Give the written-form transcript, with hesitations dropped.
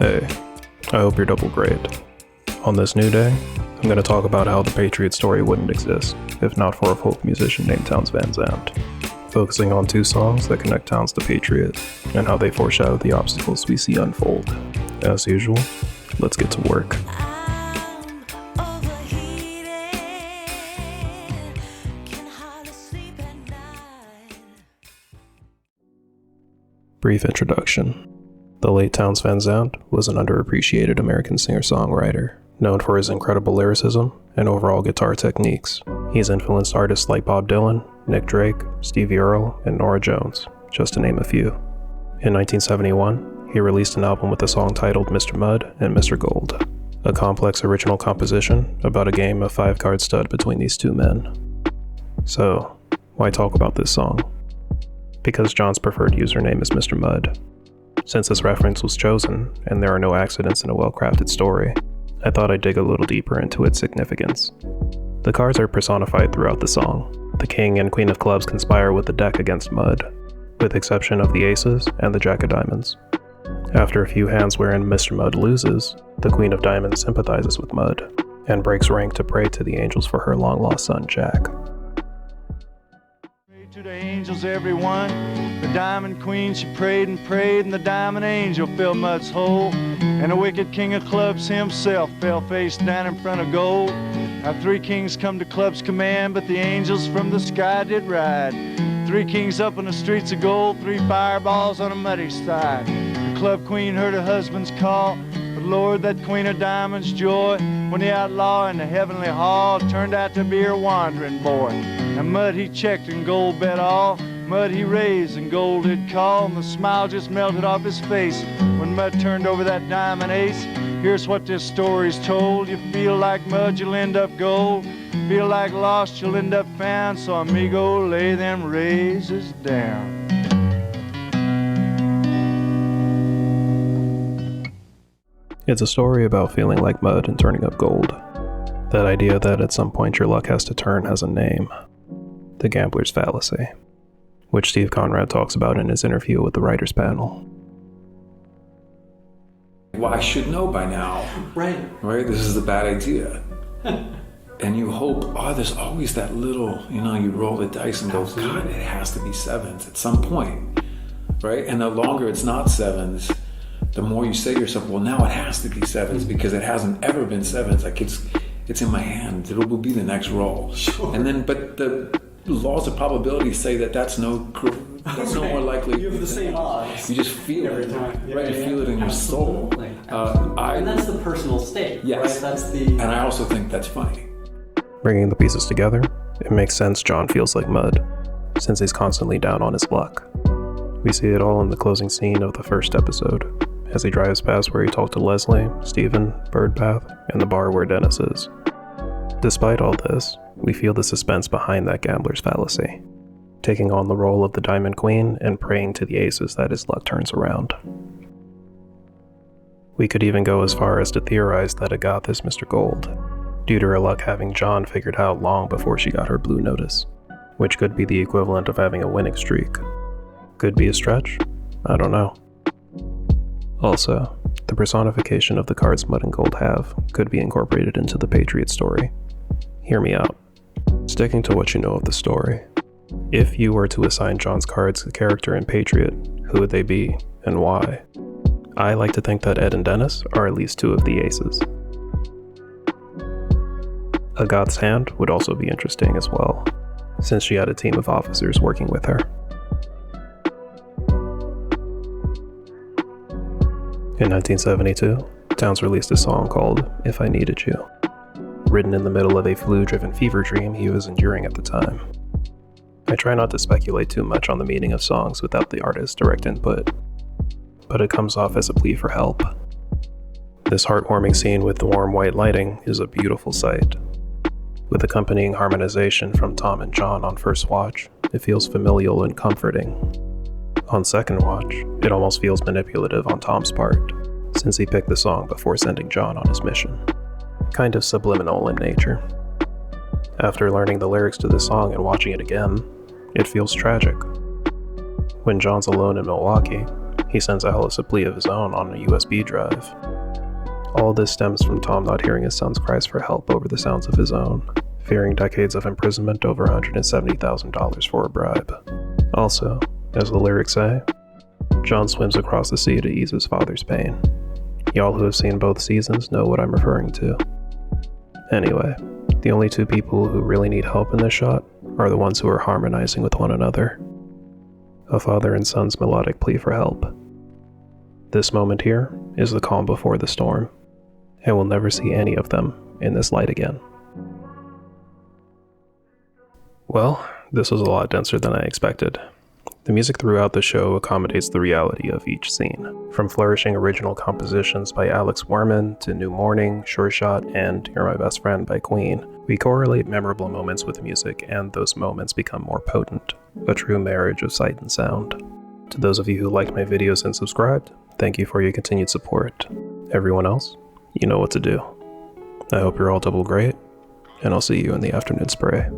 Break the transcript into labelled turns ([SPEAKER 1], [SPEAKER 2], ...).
[SPEAKER 1] Hey, I hope you're double great. On this new day, I'm going to talk about how the Patriot story wouldn't exist if not for a folk musician named Townes Van Zandt, focusing on two songs that connect Townes to Patriot and how they foreshadow the obstacles we see unfold. As usual, let's get to work. Brief introduction. The late Townes Van Zandt was an underappreciated American singer-songwriter, known for his incredible lyricism and overall guitar techniques. He's influenced artists like Bob Dylan, Nick Drake, Stevie Earle, and Norah Jones, just to name a few. In 1971, he released an album with a song titled Mr. Mud and Mr. Gold, a complex original composition about a game of five-card stud between these two men. So, why talk about this song? Because John's preferred username is Mr. Mud. Since this reference was chosen, and there are no accidents in a well-crafted story, I thought I'd dig a little deeper into its significance. The cards are personified throughout the song. The king and queen of clubs conspire with the deck against Mud, with exception of the aces and the jack of diamonds. After a few hands wherein Mr. Mud loses, the queen of diamonds sympathizes with Mud, and breaks rank to pray to the angels for her long-lost son, Jack.
[SPEAKER 2] To the angels, everyone. The diamond queen, she prayed and prayed, and the diamond angel filled Mud's hole. And the wicked king of clubs himself fell face down in front of gold. Now three kings come to club's command, but the angels from the sky did ride. Three kings up on the streets of gold, three fireballs on a muddy side. The club queen heard her husband's call, but Lord, that queen of diamonds' joy, when the outlaw in the heavenly hall turned out to be her wandering boy. And Mud he checked and gold bet all. Mud he raised and gold did call. And the smile just melted off his face when Mud turned over that diamond ace. Here's what this story's told. You feel like Mud, you'll end up gold. Feel like lost, you'll end up found. So amigo, lay them raises down.
[SPEAKER 1] It's a story about feeling like mud and turning up gold. That idea that at some point your luck has to turn has a name. The gambler's fallacy, which Steve Conrad talks about in his interview with the writers panel.
[SPEAKER 3] Well, I should know by now.
[SPEAKER 4] Right?
[SPEAKER 3] This is a bad idea. And you hope, there's always that little, you roll the dice and go, God, it has to be sevens at some point, right? And the longer it's not sevens, the more you say to yourself, well, now it has to be sevens because it hasn't ever been sevens. Like it's in my hand. It will be the next roll. Sure. And then, but the laws of probability say that that's no more likely.
[SPEAKER 4] You have the same odds.
[SPEAKER 3] You just feel
[SPEAKER 4] every
[SPEAKER 3] it,
[SPEAKER 4] time.
[SPEAKER 3] right? You feel it in your soul.
[SPEAKER 4] And that's the personal state,
[SPEAKER 3] yes.
[SPEAKER 4] Right?
[SPEAKER 3] And I also think that's funny.
[SPEAKER 1] Bringing the pieces together, it makes sense John feels like mud, since he's constantly down on his luck. We see it all in the closing scene of the first episode, as he drives past where he talked to Leslie, Stephen, Birdpath, and the bar where Dennis is. Despite all this, we feel the suspense behind that gambler's fallacy, taking on the role of the Diamond Queen and praying to the aces that his luck turns around. We could even go as far as to theorize that Agatha is Mr. Gold, due to her luck having John figured out long before she got her blue notice, which could be the equivalent of having a winning streak. Could be a stretch? I don't know. Also, the personification of the cards Mud and Gold have could be incorporated into the Patriot story. Hear me out. Sticking to what you know of the story, if you were to assign John's cards a character in Patriot, who would they be, and why? I like to think that Ed and Dennis are at least two of the aces. Agatha's hand would also be interesting as well, since she had a team of officers working with her. In 1972, Townes released a song called If I Needed You, written in the middle of a flu-driven fever dream he was enduring at the time. I try not to speculate too much on the meaning of songs without the artist's direct input, but it comes off as a plea for help. This heartwarming scene with the warm white lighting is a beautiful sight. With accompanying harmonization from Tom and John on first watch, it feels familial and comforting. On second watch, it almost feels manipulative on Tom's part, since he picked the song before sending John on his mission. Kind of subliminal in nature. After learning the lyrics to the song and watching it again, it feels tragic. When John's alone in Milwaukee, He sends Alice a plea of his own on a USB drive. All this stems from Tom not hearing his son's cries for help over the sounds of his own, fearing decades of imprisonment over $170,000 for a bribe. Also, as the lyrics say, John swims across the sea to ease his father's pain. Y'all who have seen both seasons know what I'm referring to. Anyway, the only two people who really need help in this shot are the ones who are harmonizing with one another. A father and son's melodic plea for help. This moment here is the calm before the storm, and we'll never see any of them in this light again. Well, this was a lot denser than I expected. The music throughout the show accommodates the reality of each scene, from flourishing original compositions by Alex Werman to New Morning, Sure Shot, and You're My Best Friend by Queen. We correlate memorable moments with music, and those moments become more potent, a true marriage of sight and sound. To those of you who liked my videos and subscribed, thank you for your continued support. Everyone else, you know what to do. I hope you're all double great, and I'll see you in the afternoon spray.